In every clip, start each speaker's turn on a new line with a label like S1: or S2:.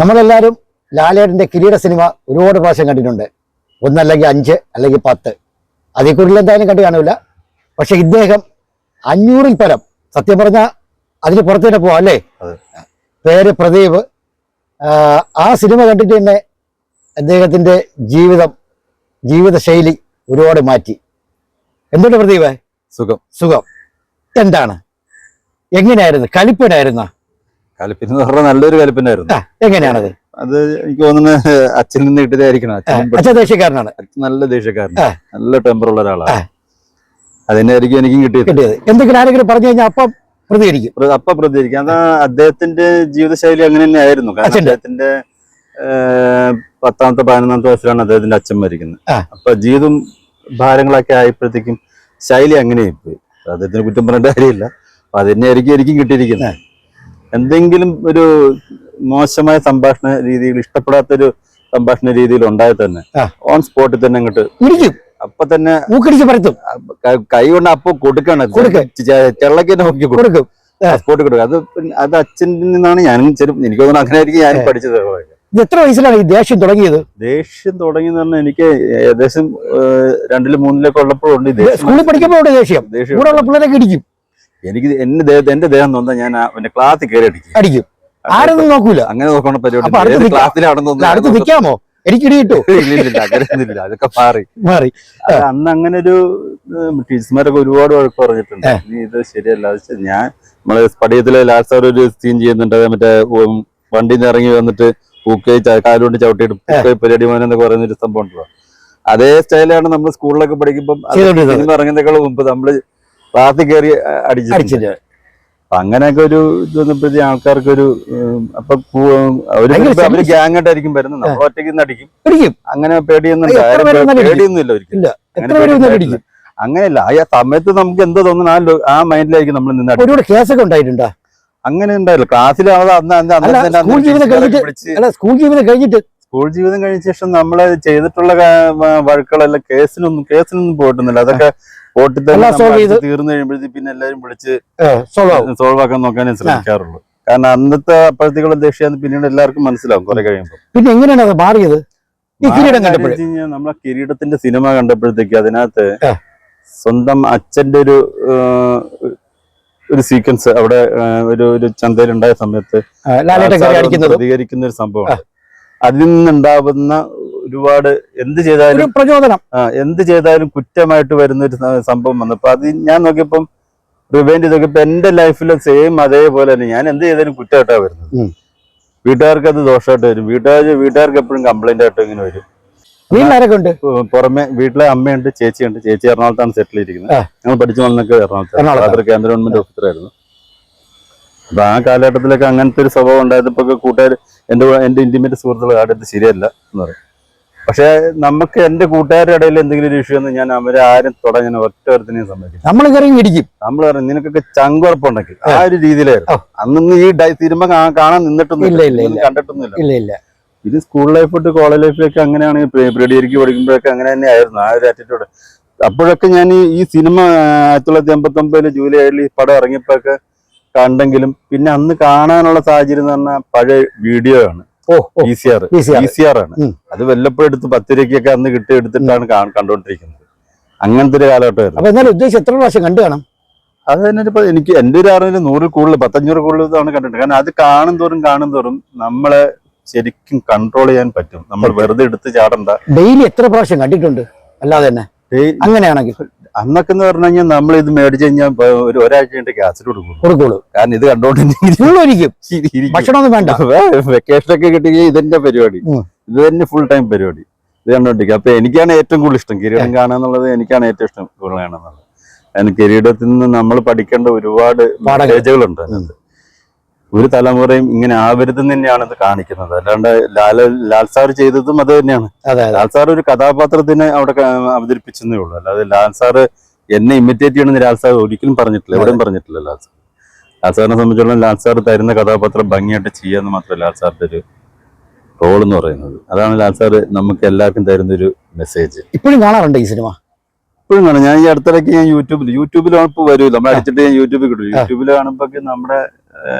S1: നമ്മളെല്ലാവരും ലാലേട്ടൻ്റെ കിരീട സിനിമ ഒരുപാട് പ്രാവശ്യം കണ്ടിട്ടുണ്ട്. ഒന്നല്ലെങ്കിൽ 5 അല്ലെങ്കിൽ 10, അതിൽ കൂടുതൽ എന്തായാലും കണ്ടു കാണില്ല. പക്ഷെ ഇദ്ദേഹം 500-ൽ പരം, സത്യം പറഞ്ഞാൽ അതിന് പുറത്തേക്ക് പോവാം അല്ലേ. പേര് പ്രദീപ്. ആ സിനിമ കണ്ടിട്ട് തന്നെ അദ്ദേഹത്തിൻ്റെ ജീവിതശൈലി ഒരുപാട് മാറ്റി. എന്തുകൊണ്ട് പ്രദീപ്? സുഖം. എന്താണ്, എങ്ങനെയായിരുന്നു? കലിപ്പനായിരുന്ന?
S2: കലിപ്പിന് പറഞ്ഞാൽ നല്ലൊരു കലിപ്പനായിരുന്നു.
S1: എങ്ങനെയാണത്?
S2: അത് എനിക്ക് തോന്നുന്നത് അച്ഛനിൽ നിന്ന് കിട്ടിയതായിരിക്കണം.
S1: അച്ഛൻ ദേഷ്യക്കാരനാണ്.
S2: നല്ല ദേഷ്യക്കാരനാണ്, നല്ല ടെമ്പറുള്ള ഒരാളാണ്. അതിനായിരിക്കും എനിക്കും കിട്ടിയത്.
S1: എന്തെങ്കിലും ആരെങ്കിലും പറഞ്ഞു കഴിഞ്ഞാൽ അപ്പം പ്രതികരിക്കും.
S2: അത് അദ്ദേഹത്തിന്റെ ജീവിതശൈലി അങ്ങനെ തന്നെ ആയിരുന്നു. കാരണം അദ്ദേഹത്തിന്റെ 10ാമത്തെ 11ാമത്തെ വയസ്സിലാണ് അദ്ദേഹത്തിന്റെ അച്ഛൻ മരിക്കുന്നത്. അപ്പൊ ജീവിതം ഭാരങ്ങളൊക്കെ ആയപ്പോഴത്തേക്കും ശൈലി അങ്ങനെയായി പോയി. അദ്ദേഹത്തിന് കുറ്റം പറഞ്ഞിട്ട് കാര്യമില്ല. അപ്പൊ അതിനായിരിക്കും എനിക്കും കിട്ടിയിരിക്കുന്നത്. എന്തെങ്കിലും ഒരു മോശമായ സംഭാഷണ രീതിയിൽ, ഇഷ്ടപ്പെടാത്തൊരു സംഭാഷണ രീതിയിൽ ഉണ്ടായാൽ തന്നെ ഓൺ സ്പോട്ടിൽ തന്നെ അങ്ങോട്ട് അപ്പൊ തന്നെ കൈ കൊണ്ട് അപ്പൊ കൊടുക്കണം. ചെള്ളക്ക് നോക്കി കൊടുക്കും, സ്പോട്ടിൽ കൊടുക്കും. അത് അച്ഛനിൽ നിന്നാണ് ഞാനും എനിക്ക് തോന്നുന്നു അങ്ങനെ ആയിരിക്കും ഞാനും പഠിച്ചത്.
S1: എത്ര വയസ്സിലാണ് ഈ ദേഷ്യം തുടങ്ങിയത്?
S2: ദേഷ്യം തുടങ്ങിയെന്ന് പറഞ്ഞാൽ എനിക്ക് ഏകദേശം 2-ലും 3-ലൊക്കെ ഉള്ളപ്പോഴുണ്ട്
S1: സ്കൂളിൽ പഠിക്കുമ്പോൾ ദേഷ്യം. പിള്ളേരൊക്കെ ഇടിക്കും.
S2: എനിക്ക് എന്റെ ദേഹം തോന്നാ ഞാൻ ക്ലാസ്സിൽ കയറി അടിക്കും.
S1: ആരൊന്നും നോക്കൂല.
S2: അങ്ങനെ നോക്കണ പരിപാടി
S1: ക്ലാസ്സിലാണെന്ന് നിൽക്കാമോ? എനിക്ക് ഇടിയിട്ടു.
S2: അങ്ങനെയൊന്നുമില്ല, അതൊക്കെ മാറി. അന്ന് അങ്ങനെ ഒരു ടീച്ചർമാരൊക്കെ ഒരുപാട് വഴക്ക് പറഞ്ഞിട്ടുണ്ട്. നീ ഇത് ശരിയല്ല. ഞാൻ നമ്മളെ പഠിയത്തിലെ ലാസ്റ്റ് സാർ ഒരു സീൻ ചെയ്യുന്നുണ്ട്. മറ്റേ വണ്ടിയിൽ നിന്ന് ഇറങ്ങി വന്നിട്ട് കാലുകൊണ്ട് ചവിട്ടിയിട്ട് പരിപാടി മോനെന്നൊക്കെ പറയുന്നൊരു സംഭവം ഉണ്ടല്ലോ. അതേ സ്റ്റൈലാണ് നമ്മൾ സ്കൂളിലൊക്കെ പഠിക്കുമ്പോൾ സിനിമ ഇറങ്ങുന്നതിനേക്കാളും മുമ്പ് നമ്മള് ക്ലാസ്സിൽ കയറി അടിച്ചിട്ട്. അപ്പൊ അങ്ങനെയൊക്കെ ഒരു ഇത് വന്നപ്പോഴത്തേ ആൾക്കാർക്കൊരു അപ്പൊ അവര് ഗ്യാങ് ആയിട്ടായിരിക്കും വരുന്നത്. നമ്മൾ ഒറ്റയ്ക്ക് നിന്ന് അടിക്കും. അങ്ങനെ പേടിയൊന്നുമില്ല ഒരിക്കലും. അങ്ങനെയല്ല. ആ സമയത്ത് നമുക്ക് എന്തോ തോന്നുന്നു ആ മൈൻഡിലായിരിക്കും നമ്മൾ നിന്ന്
S1: കേസൊക്കെ ഉണ്ടായിട്ടുണ്ടോ?
S2: അങ്ങനെ ഉണ്ടായില്ല. ക്ലാസ്സിൽ
S1: സ്കൂൾ ജീവിതം
S2: കഴിഞ്ഞ ശേഷം നമ്മള് ചെയ്തിട്ടുള്ള വഴക്കുകളെല്ലാം കേസിനൊന്നും പോയിട്ടൊന്നുമില്ല. അതൊക്കെ പോട്ടി തന്നെ തീർന്നു കഴിയുമ്പോഴത്തേക്ക് പിന്നെ എല്ലാവരും വിളിച്ച് സോൾവ് ആക്കാൻ നോക്കാനേ ശ്രമിക്കാറുള്ളൂ. കാരണം അന്നത്തെ അപ്പോഴത്തേക്കുള്ള ദേഷ്യം പിന്നീട് എല്ലാവർക്കും മനസ്സിലാവും കുറെ കഴിയുമ്പോൾ.
S1: പിന്നെ എങ്ങനെയാണ് അത് മാറിയത്?
S2: നമ്മളെ കിരീടത്തിന്റെ സിനിമ കണ്ടപ്പോഴത്തേക്ക് അതിനകത്ത് സ്വന്തം അച്ഛന്റെ ഒരു സീക്വൻസ് അവിടെ ഒരു ചന്തയിലുണ്ടായ സമയത്ത് പ്രതികരിക്കുന്ന ഒരു സംഭവമാണ്. അതിൽ നിന്നുണ്ടാവുന്ന ഒരുപാട് എന്ത് ചെയ്താലും കുറ്റമായിട്ട് വരുന്ന ഒരു സംഭവം വന്നപ്പോ അത് ഞാൻ നോക്കിയപ്പം റിവൈൻഡ് ചെയ്തപ്പോ എന്റെ ലൈഫിൽ സെയിം അതേപോലെ തന്നെ ഞാൻ എന്ത് ചെയ്താലും കുറ്റമായിട്ടാ വരുന്നത്. വീട്ടുകാർക്ക് അത് ദോഷമായിട്ട് വരും. വീട്ടുകാർക്ക് എപ്പോഴും കംപ്ലൈന്റ് ആയിട്ട് ഇങ്ങനെ വരും. പുറമെ വീട്ടിലെ അമ്മയുണ്ട്, ചേച്ചിയുണ്ട്. ചേച്ചി എറണാകുളത്താണ് സെറ്റിൽ ചെയ്തിരിക്കുന്നത്. ഞങ്ങൾ പഠിച്ചു വന്നൊക്കെ എറണാകുളത്ത് കേന്ദ്ര ഗവൺമെന്റ് ഓഫീസറായിരുന്നു. അപ്പൊ ആ കാലഘട്ടത്തിലൊക്കെ അങ്ങനത്തെ ഒരു സ്വഭാവം ഉണ്ടായപ്പോ കൂട്ടുകാർ എന്റെ ഇന്റിമേറ്റ് സുഹൃത്തുക്കൾ അടുത്ത് ശരിയല്ല എന്ന് പറയും. പക്ഷെ നമുക്ക് എന്റെ കൂട്ടുകാരുടെ ഇടയിൽ എന്തെങ്കിലും ഒരു ഇഷ്യൂ എന്ന് ഞാൻ അവരെ ആരും തൊടാൻ ഞാൻ ഒറ്റ സമ്മതിക്കും. നമ്മൾ പറയും നിനക്കൊക്കെ ചങ്കുറപ്പുണ്ടെങ്കിൽ ആ ഒരു രീതിയിലായിരുന്നു. അന്നൊന്നും ഈ സിനിമ കാണാൻ നിന്നിട്ടൊന്നും കണ്ടിട്ടൊന്നുമില്ല. ഇത് സ്കൂൾ ലൈഫ് തൊട്ട് കോളേജ് ലൈഫിലൊക്കെ അങ്ങനെയാണ്. പ്രീഡിഗ്രിക്ക് പഠിക്കുമ്പോഴൊക്കെ അങ്ങനെ തന്നെ ആയിരുന്നു ആ ഒരു ആറ്റിറ്റ്യൂഡ്. അപ്പോഴൊക്കെ ഞാൻ ഈ സിനിമ 1989 ജൂലൈ 7 ഈ പടം ഇറങ്ങിയപ്പോഴൊക്കെ കണ്ടെങ്കിലും പിന്നെ അന്ന് കാണാനുള്ള സാഹചര്യം എന്ന് പറഞ്ഞാൽ പഴയ വീഡിയോ ആണ്. VCR ആണ്. അത് വല്ലപ്പോഴും എടുത്ത് 10 രൂപയ്ക്കൊക്കെ അന്ന് എടുത്തിട്ടാണ് കണ്ടുകൊണ്ടിരിക്കുന്നത്. അങ്ങനത്തെ ഒരു കാലഘട്ടമായിരുന്നു.
S1: എത്ര പ്രാവശ്യം കണ്ടു കാണാം?
S2: അത് തന്നെ ഇപ്പൊ എനിക്ക് എന്റെ ഒരു അറിവിൽ 100 കൂടുതൽ 500 കൂടുതൽ തവണ കണ്ടിട്ടുണ്ട്. കാരണം അത് കാണും തോറും നമ്മളെ ശരിക്കും കൺട്രോൾ ചെയ്യാൻ പറ്റും. നമ്മൾ വെറുതെ എടുത്ത് ചാടണ്ട.
S1: ഡെയിലി എത്ര പ്രാവശ്യം കണ്ടിട്ടുണ്ട്? അല്ലാതെ തന്നെ അങ്ങനെയാണെങ്കിൽ
S2: അന്നൊക്കെ എന്ന് പറഞ്ഞു കഴിഞ്ഞാൽ നമ്മൾ ഇത് മേടിച്ചു കഴിഞ്ഞാൽ ഒരാഴ്ച കഴിഞ്ഞിട്ട് കാസറ്റ് കൊടുക്കുള്ളൂ. കാരണം ഇത് കണ്ടോണ്ടിരിക്കും. വെക്കേഷനൊക്കെ കിട്ടിയ ഇതിന്റെ പരിപാടി, ഇത് തന്നെ ഫുൾ ടൈം പരിപാടി, ഇത് കണ്ടോണ്ടിരിക്കും. അപ്പൊ എനിക്കാണ് ഏറ്റവും കൂടുതൽ ഇഷ്ടം കിരീടം കാണാന്നുള്ളത്. എനിക്കാണ് ഏറ്റവും ഇഷ്ടം കാണാന്നുള്ളത്. കാരണം കിരീടത്തിൽ നിന്ന് നമ്മൾ പഠിക്കേണ്ട ഒരുപാട് സ്റ്റേജുകളുണ്ട് അതിനകത്ത്. ഒരു തലമുറയും ഇങ്ങനെ ആവരുതെന്ന് തന്നെയാണ് ഇത് കാണിക്കുന്നത്. അല്ലാണ്ട് ലാൽ സാർ ചെയ്തതും അത് തന്നെയാണ്. ലാൽ സാർ ഒരു കഥാപാത്രത്തിനെ അവിടെ അവതരിപ്പിച്ചെന്നേ ഉള്ളൂ. അല്ലാതെ ലാൽ സാറ് എന്നെ ഇമിറ്റേറ്റ് ചെയ്യണമെന്ന് ലാൽ സാർ ഒരിക്കലും പറഞ്ഞിട്ടില്ല, എവിടെയും പറഞ്ഞിട്ടില്ല. ലാൽ സാറിനെ സംബന്ധിച്ചിടത്തോളം ലാൽ സാർ തരുന്ന കഥാപാത്രം ഭംഗിയായിട്ട് ചെയ്യാന്ന് മാത്രമല്ല ലാൽ സാറിന്റെ ഒരു റോൾ എന്ന് പറയുന്നത്. അതാണ് ലാൽ സാർ നമുക്ക് എല്ലാവർക്കും തരുന്നൊരു മെസ്സേജ്.
S1: ഇപ്പോഴും കാണാറുണ്ട് ഈ സിനിമ?
S2: ഇപ്പോഴും കാണും. ഞാൻ ഈ അടുത്തിടയ്ക്ക് ഞാൻ യൂട്യൂബിലാണ് ഇപ്പോൾ വരുമല്ലോ, നമ്മൾ അടിച്ചിട്ട് ഞാൻ യൂട്യൂബിൽ കിട്ടും. യൂട്യൂബിൽ കാണുമ്പോ നമ്മുടെ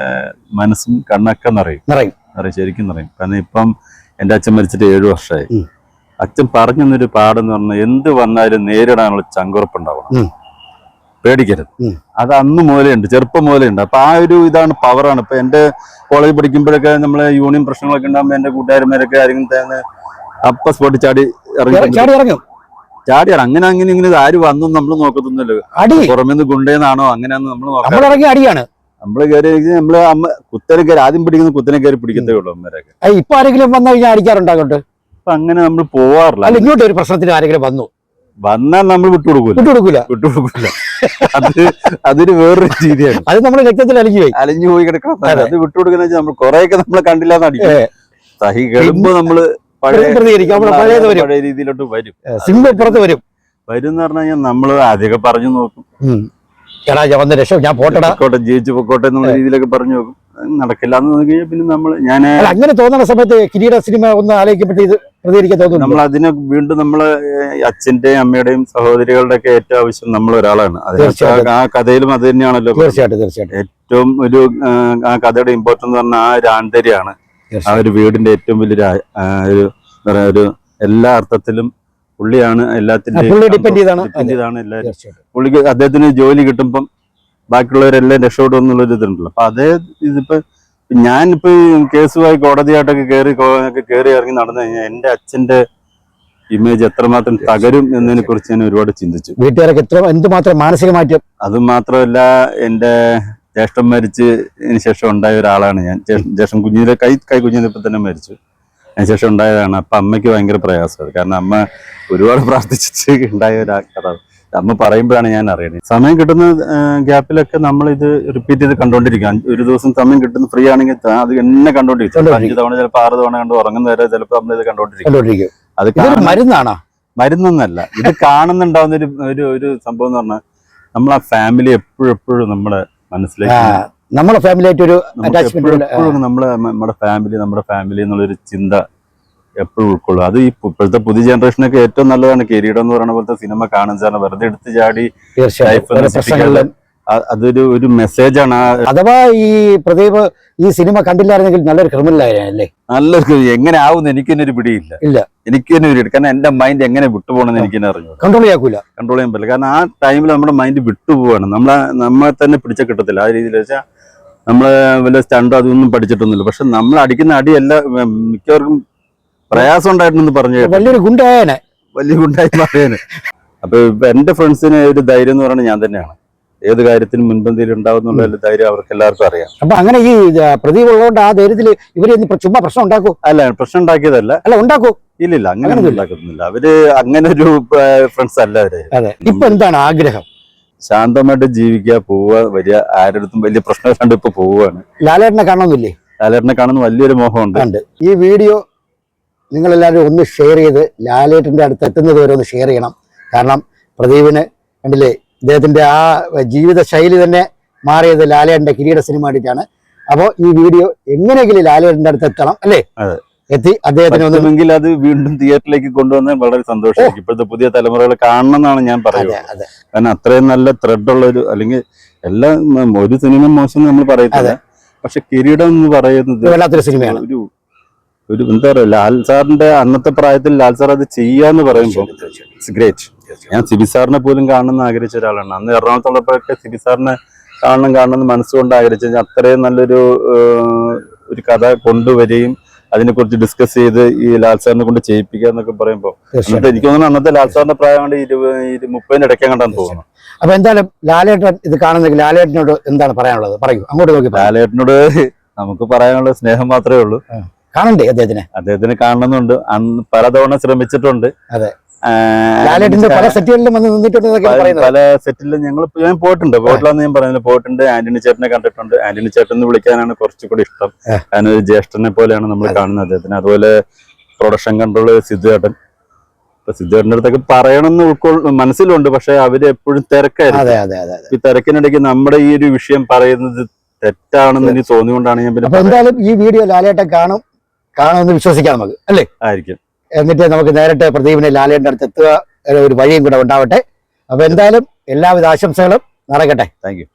S2: മനസ്സും കണ്ണൊക്കെ നിറയും. അറിയാം, ശരിക്കും പറയും. കാരണം ഇപ്പം എൻ്റെ അച്ഛൻ മരിച്ചിട്ട് 7 വർഷമായി. അച്ഛൻ പറഞ്ഞൊരു പാടെന്ന് പറഞ്ഞാൽ എന്ത് വന്നാലും നേരിടാനുള്ള ചങ്കുറപ്പുണ്ടാവണം, പേടിക്കരുത്. അത് അന്ന് മുതലേ ഉണ്ട്, ചെറുപ്പം മുതലേ ഉണ്ട്. അപ്പൊ ആ ഒരു ഇതാണ്, പവറാണ്. ഇപ്പൊ എന്റെ കോളേജ് പഠിക്കുമ്പോഴൊക്കെ നമ്മളെ യൂണിയൻ പ്രശ്നങ്ങളൊക്കെ ഉണ്ടാകുമ്പോൾ എന്റെ കൂട്ടുകാരന്മാരൊക്കെ ആരെങ്കിലും അപ്പ സ്പോട്ട് ചാടി ഇറങ്ങി. അങ്ങനെ ഇങ്ങനെ ആര് വന്നു നമ്മൾ നോക്കത്തൊന്നുമല്ലോ. പുറമേന്ന് ഗുണ്ടേന്നാണോ അങ്ങനെയാന്ന് നമ്മൾ നോക്കാം.
S1: അടിയാണ്
S2: നമ്മള് കയറി നമ്മള് കുത്തനെ കയറി ആദ്യം പിടിക്കുന്ന കുത്തനെ കയറി പിടിക്കത്തേ ഉള്ളൂ അമ്മമാരൊക്കെ.
S1: ഇപ്പൊ ആരെങ്കിലും വന്നു കഴിഞ്ഞാൽ അടിക്കാറുണ്ടാകട്ടെ.
S2: അപ്പൊ അങ്ങനെ നമ്മൾ പോവാറില്ല.
S1: ഇങ്ങോട്ട് ഒരു പ്രശ്നത്തിന് ആരെങ്കിലും
S2: വന്നാൽ നമ്മൾ വിട്ടുകൊടുക്കൂല. അതൊരു വേറൊരു രീതിയാണ്.
S1: അത് നമ്മുടെ രക്തത്തിൽ
S2: അലിഞ്ഞു പോയി കിടക്കണം. അത് വിട്ടുകൊടുക്കുന്ന വെച്ചാൽ നമ്മൾ കുറെയൊക്കെ നമ്മളെ കണ്ടില്ലാന്ന് അടിക്കും. സഹി കേൾക്കുമ്പോ നമ്മള് പഴയ രീതിയിലോട്ട് വരും. എന്ന് പറഞ്ഞു കഴിഞ്ഞാൽ നമ്മള് ആദ്യമൊക്കെ പറഞ്ഞു നോക്കും, ജയിച്ചു പൊക്കോട്ടെ എന്നുള്ള രീതിയിലൊക്കെ പറഞ്ഞു നോക്കും. നടക്കില്ല എന്ന് നോക്കി കഴിഞ്ഞാൽ പിന്നെ ഞാൻ
S1: അങ്ങനെ തോന്നുന്ന സമയത്ത് കിരീട സിനിമ ഒന്ന് ആലോചിക്കപ്പെട്ട് ഇത് പ്രതികരിക്കാൻ തോന്നുന്നു.
S2: നമ്മൾ അതിനെ വീണ്ടും നമ്മള് അച്ഛന്റെയും അമ്മയുടെയും സഹോദരികളുടെ ഒക്കെ ഏറ്റവും ആവശ്യം നമ്മൾ ഒരാളാണ്. ആ കഥയിലും അത് തന്നെയാണല്ലോ.
S1: തീർച്ചയായിട്ടും
S2: ഏറ്റവും ഒരു ആ കഥയുടെ ഇമ്പോർട്ടൻസ് പറഞ്ഞാൽ ആ ഒരു ആന്തരിയാണ്. ആ ഒരു വീടിന്റെ ഏറ്റവും വലിയൊരു ഒരു എല്ലാ അർത്ഥത്തിലും പുള്ളിയാണ് എല്ലാത്തിന്റെയും ഡിപ്പെൻഡ് ചെയ്താണ് എല്ലാവരും. പുള്ളിക്ക് അദ്ദേഹത്തിന് ജോലി കിട്ടുമ്പം ബാക്കിയുള്ളവരെല്ലാം രക്ഷപ്പെടും എന്നുള്ളൊരു ഇതുണ്ടല്ലോ. അപ്പൊ അതേ ഇതിപ്പോ ഞാനിപ്പോ കേസുമായി കോടതിയായിട്ടൊക്കെ കയറി ഇറങ്ങി നടന്നു കഴിഞ്ഞാൽ എന്റെ അച്ഛന്റെ ഇമേജ് എത്രമാത്രം തകരും എന്നതിനെ കുറിച്ച് ഞാൻ ഒരുപാട് ചിന്തിച്ചു.
S1: വീട്ടുകാരൊക്കെ എന്തുമാത്രം മാനസികമായിട്ട്.
S2: അത് മാത്രമല്ല, എന്റെ ജ്യേഷ്ഠൻ മരിച്ചതിന് ശേഷം ഉണ്ടായ ഒരാളാണ് ഞാൻ. ജ്യേഷ്ഠൻ കുഞ്ഞിലെ കൈ കുഞ്ഞിനിപ്പോ തന്നെ മരിച്ചു. അതിന് ശേഷം ഉണ്ടായതാണ്. അപ്പൊ അമ്മയ്ക്ക് ഭയങ്കര പ്രയാസമാണ്. കാരണം അമ്മ ഒരുപാട് പ്രാർത്ഥിച്ചിട്ട് ഉണ്ടായ ഒരു കഥ അമ്മ പറയുമ്പോഴാണ് ഞാൻ അറിയുന്നത്. സമയം കിട്ടുന്ന ഗ്യാപ്പിലൊക്കെ നമ്മൾ ഇത് റിപ്പീറ്റ് ചെയ്ത് കണ്ടോണ്ടിരിക്കും. ഒരു ദിവസം സമയം കിട്ടുന്ന ഫ്രീ ആണെങ്കിൽ അത് എന്നെ കണ്ടോണ്ടിരിക്കും. 5 തവണ ചിലപ്പോൾ 6 തവണ കണ്ട് ഉറങ്ങുന്നവരെ ചിലപ്പോൾ നമ്മൾ ഇത് കണ്ടോണ്ടിരിക്കും. അത്
S1: മരുന്നാണോ?
S2: മരുന്നൊന്നല്ല, ഇത് കാണുന്നുണ്ടാവുന്ന ഒരു സംഭവം എന്ന് പറഞ്ഞാൽ നമ്മൾ ആ ഫാമിലി എപ്പോഴും നമ്മുടെ മനസ്സിലേക്ക്,
S1: നമ്മുടെ ഫാമിലിയായിട്ട് ഒരു
S2: എപ്പോഴും നമ്മുടെ ഫാമിലി എന്നുള്ളൊരു ചിന്ത എപ്പോഴും ഉൾക്കൊള്ളും. അത് ഈ ഇപ്പോഴത്തെ പുതിയ ജനറേഷനൊക്കെ ഏറ്റവും നല്ലതാണ് കിരീടം എന്ന് പറയുന്ന പോലത്തെ സിനിമ കാണുന്നതാണ്. വെറുതെ എടുത്ത് ചാടി അതൊരു മെസ്സേജാണ്.
S1: അഥവാ ഈ പ്രദീപ് ഈ സിനിമ കണ്ടില്ലായിരുന്നെങ്കിൽ നല്ലൊരു ക്രിമിനൽ ആയിരുന്നല്ലേ?
S2: നല്ലൊരു എങ്ങനെ ആവുന്ന എനിക്ക് തന്നെ ഒരു പിടിയില്ല. എനിക്ക് തന്നെ ഒരു കാരണം എന്റെ മൈൻഡ് എങ്ങനെ വിട്ടുപോകണമെന്ന് എനിക്ക് തന്നെ അറിഞ്ഞു.
S1: കൺട്രോൾ ചെയ്യാൻ
S2: പറ്റില്ല. കാരണം ആ ടൈമിൽ നമ്മുടെ മൈൻഡ് വിട്ടുപോവാണ്. നമ്മളെ തന്നെ പിടിച്ച കിട്ടത്തില്ല. ആ രീതിയിൽ വെച്ചാൽ നമ്മള് വല്ല സ്റ്റണ്ടോ അതൊന്നും പഠിച്ചിട്ടൊന്നുമില്ല. പക്ഷെ നമ്മൾ അടിക്കുന്ന അടിയല്ല മിക്കവർക്കും പ്രയാസം ഉണ്ടായിട്ടെന്ന് പറഞ്ഞു.
S1: വലിയ
S2: ഗുണ്ടായി മാറിയേനെ. അപ്പൊ എന്റെ ഫ്രണ്ട്സിന് ഒരു ധൈര്യം എന്ന് പറയുന്നത് ഞാൻ തന്നെയാണ്. ഏത് കാര്യത്തിനും മുൻപന്തിയിൽ ഉണ്ടാവുന്നുള്ള ധൈര്യം അവർക്ക് എല്ലാവർക്കും അറിയാം.
S1: അപ്പൊ അങ്ങനെ ഈ പ്രദീപ് ഉള്ളതുകൊണ്ട് ആ ധൈര്യത്തിൽ ഇവര് ചുമ്മാ പ്രശ്നം ഉണ്ടാക്കൂ?
S2: അല്ല, പ്രശ്നം ഉണ്ടാക്കിയതല്ല.
S1: ഉണ്ടാക്കൂ?
S2: ഇല്ലില്ല, അങ്ങനെ ഉണ്ടാക്കുന്നില്ല. അവര് അങ്ങനെ ഒരു ഫ്രണ്ട്സ് അല്ല അവര്.
S1: ഇപ്പൊ എന്താണ് ആഗ്രഹം?
S2: ശാന്തമായിട്ട് ജീവിക്കുക, പോവുക, വരിക. ആരുടെ വലിയ പ്രശ്നം കണ്ട് ഇപ്പൊ പോവുകയാണ്.
S1: ലാലേട്ടനെ കാണണമെന്നില്ലേ?
S2: ലാലേട്ടനെ കാണുന്ന വലിയൊരു മോഹമുണ്ട്.
S1: ഈ വീഡിയോ നിങ്ങളെല്ലാവരും ഒന്ന് ഷെയർ ചെയ്ത് ലാലേട്ടന്റെ അടുത്ത് എത്തുന്നത് വരെ ഒന്ന് ഷെയർ ചെയ്യണം. കാരണം പ്രദീപിന് കണ്ടില്ലേ, ഇദ്ദേഹത്തിന്റെ ആ ജീവിത ശൈലി തന്നെ മാറിയത് ലാലേട്ടന്റെ കിരീട സിനിമ ആയിട്ടാണ്. അപ്പോൾ ഈ വീഡിയോ എങ്ങനെയെങ്കിലും ലാലേട്ടന്റെ അടുത്ത് എത്തണം അല്ലേ? എത്തി അദ്ദേഹത്തിന്
S2: ഒന്നുമെങ്കിൽ അത് വീണ്ടും തിയേറ്ററിലേക്ക് കൊണ്ടുവന്നാൽ വളരെ സന്തോഷമായിരിക്കും. ഇപ്പോഴത്തെ പുതിയ തലമുറകൾ കാണണം എന്നാണ് ഞാൻ പറയുന്നത്. കാരണം അത്രയും നല്ല ത്രെഡുള്ള അല്ലെങ്കിൽ എല്ലാം ഒരു സിനിമ മോശം നമ്മൾ പറയുന്നത്. പക്ഷെ കിരീടം എന്ന് പറയുന്നത്
S1: വല്ലാത്തൊരു സിനിമയാണ്.
S2: ഒരു എന്താ പറയുക, ലാൽ സാറിന്റെ അന്നത്തെ പ്രായത്തിൽ ലാൽ സാർ അത് ചെയ്യാന്ന് പറയുമ്പോൾ ഇറ്റ്സ് ഗ്രേറ്റ്. ഞാൻ സിബി സാറിനെ പോലും കാണണമെന്ന് ആഗ്രഹിച്ച ഒരാളാണ്. അന്ന് എറണാകുളത്തുള്ളപ്പോഴൊക്കെ സിബി സാറിനെ കാണണമെന്ന് മനസ്സുകൊണ്ട് ആഗ്രഹിച്ചു. അത്രയും നല്ലൊരു കഥ കൊണ്ടുവരികയും അതിനെക്കുറിച്ച് ഡിസ്കസ് ചെയ്ത് ഈ ലാൽ സാറിനെ കൊണ്ട് ചെയ്യിപ്പിക്കുക എന്നൊക്കെ പറയുമ്പോൾ എനിക്ക് തോന്നുന്നു അന്നത്തെ ലാൽ സാറിന്റെ പ്രായം കൊണ്ട് 20-30 ഇടയ്ക്കാൻ കണ്ടാന്ന് തോന്നുന്നു.
S1: അപ്പൊ എന്തായാലും ലാലേട്ടൻ ഇത് കാണുന്നെങ്കിൽ ലാലേട്ടനോട് എന്താണ് പറയാനുള്ളത്? പറയൂ, അങ്ങോട്ട് നോക്കി.
S2: ലാലേട്ടനോട് നമുക്ക് പറയാനുള്ള സ്നേഹം മാത്രമേ ഉള്ളൂ.
S1: കാണണ്ടേ
S2: അദ്ദേഹത്തിന് കാണണമെന്നുണ്ട്. അന്ന് പലതവണ ശ്രമിച്ചിട്ടുണ്ട്.
S1: പല സെറ്റുകളിലും
S2: പല സെറ്റിലും ഞാൻ പോയിട്ടുണ്ട്. പോയിട്ടില്ലെന്ന് ഞാൻ പറയുന്നത്, പോയിട്ടുണ്ട്. ആന്റണി ചേട്ടനെ കണ്ടിട്ടുണ്ട്. ആന്റണി ചേട്ടൻ എന്ന് വിളിക്കാനാണ് കുറച്ചുകൂടി ഇഷ്ടം. കാരണം ഒരു ജ്യേഷ്ഠനെ പോലെയാണ് നമ്മൾ കാണുന്നത് അദ്ദേഹത്തിന്. അതുപോലെ പ്രൊഡക്ഷൻ കൺട്രോള് സിദ്ധുചേട്ടൻ. ഇപ്പൊ സിദ്ധുചേട്ടൻ്റെ അടുത്തൊക്കെ പറയണമെന്ന് മനസ്സിലുണ്ട്. പക്ഷെ അവര് എപ്പോഴും തിരക്കായിരുന്നു. ഈ തിരക്കിനിടയ്ക്ക് നമ്മുടെ ഈ ഒരു വിഷയം പറയുന്നത് തെറ്റാണെന്ന് എനിക്ക് തോന്നിയോണ്ടാണ് ഞാൻ പിന്നെ
S1: എന്തായാലും ഈ വീഡിയോ ലാലേട്ടൻ കാണുമെന്ന് വിശ്വസിക്കാം നമുക്ക് അല്ലേ?
S2: ആയിരിക്കും.
S1: എന്നിട്ട് നമുക്ക് നേരിട്ട് പ്രദീപിനെ ലാലേട്ടൻ്റെ അടുത്ത് എത്തുക ഒരു വഴിയും കൂടെ ഉണ്ടാവട്ടെ. അപ്പൊ എന്തായാലും എല്ലാവിധ ആശംസകളും നടക്കട്ടെ.
S2: Thank you.